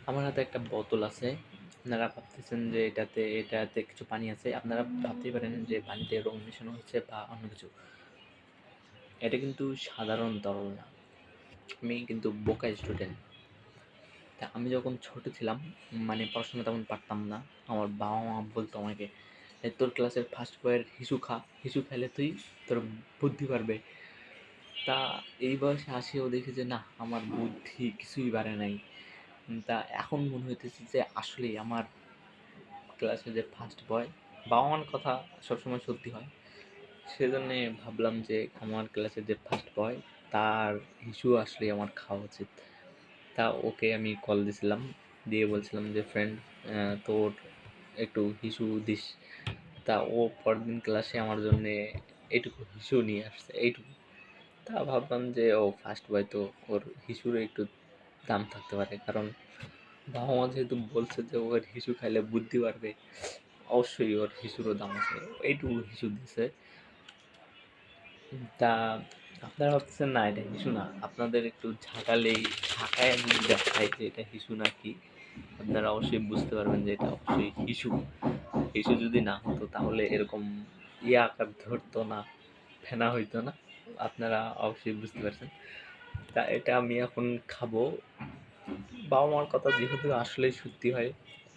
আমার হাতে একটা বোতল আছে। আপনারা ভাবতেছেন যে এটাতে কিছু পানি আছে। আপনারা ভাবতেই পারেন যে পানিতে রং মেশানো হয়েছে বা অন্য কিছু। এটা কিন্তু সাধারণ তরল না। আমি কিন্তু বোকা স্টুডেন্ট। তা আমি যখন ছোট ছিলাম, মানে পড়াশোনা তেমন পারতাম না। আমার বাবা-মা বলতো আমাকে, "এই তোর ক্লাসের ফার্স্ট বয়ের হিসু খা। হিসু খাইলে তোর বুদ্ধি বাড়বে।" তা এই বয়সে আসিও দেখি যে না, আমার বুদ্ধি কিছুই বাড়ে নাই। তা এখন মনে হইতেছে যে আসলেই আমার ক্লাসে যে ফার্স্ট বয়, বাবা-মার কথা সবসময় সত্যি হয়। সেজন্যে ভাবলাম যে আমার ক্লাসের যে ফার্স্ট বয়, তার হিসু আসলেই আমার খাওয়া উচিত। তা ওকে আমি কল দিছিলাম, দিয়ে বলছিলাম যে ফ্রেন্ড, তোর একটু হিসু দিস। তা ও পরদিন ক্লাসে আমার জন্যে এইটুকু হিসু নিয়ে আসছে, এইটুকু। তা ভাবলাম যে ও ফার্স্ট বয়, তো ওর হিসুর একটু দাম থাকতে পারে, কারণ বাবা মা যেহেতু বলছে যে ওর হিসু খাইলে বুদ্ধি বাড়বে, অবশ্যই ওর হিসুরও দাম আছে। এইটুকু হিসু দিছে। তা আপনারা ভাবতেছেন না এটা হিসু না, আপনাদের একটু ঝাঁকায় যদি দেখায় যে এটা হিসু নাকি, আপনারা অবশ্যই বুঝতে পারবেন যে এটা অবশ্যই হিসু। হিসু যদি না হতো তাহলে এরকম আকার ধরতো না, ফেনা হইতো না। আপনারা অবশ্যই বুঝতে পারছেন। তা এটা আমি এখন খাবো। বাবা মার কথা যেহেতু আসলেই সত্যি হয়,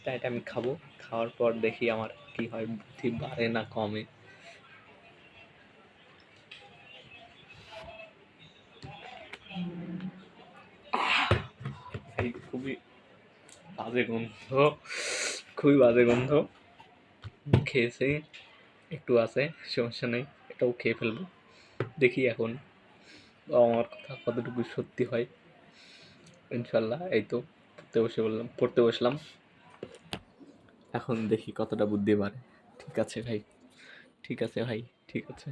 তাই এটা আমি খাবো। খাওয়ার পর দেখি আমার কি হয়, বুদ্ধি বাড়ে না কমে। ভাই খুবই বাজে গন্ধ, খুবই বাজে গন্ধ। খেয়েছি, একটু আছে, সমস্যা নেই, এটাও খেয়ে ফেলবো। দেখি এখন বাবা মার কথা কতটুকু সত্যি হয়। ইনশাল্লাহ। এই তো পড়তে বসলাম, এখন দেখি কতটা বুদ্ধি বাড়ে। ঠিক আছে ভাই, ঠিক আছে ভাই, ঠিক আছে।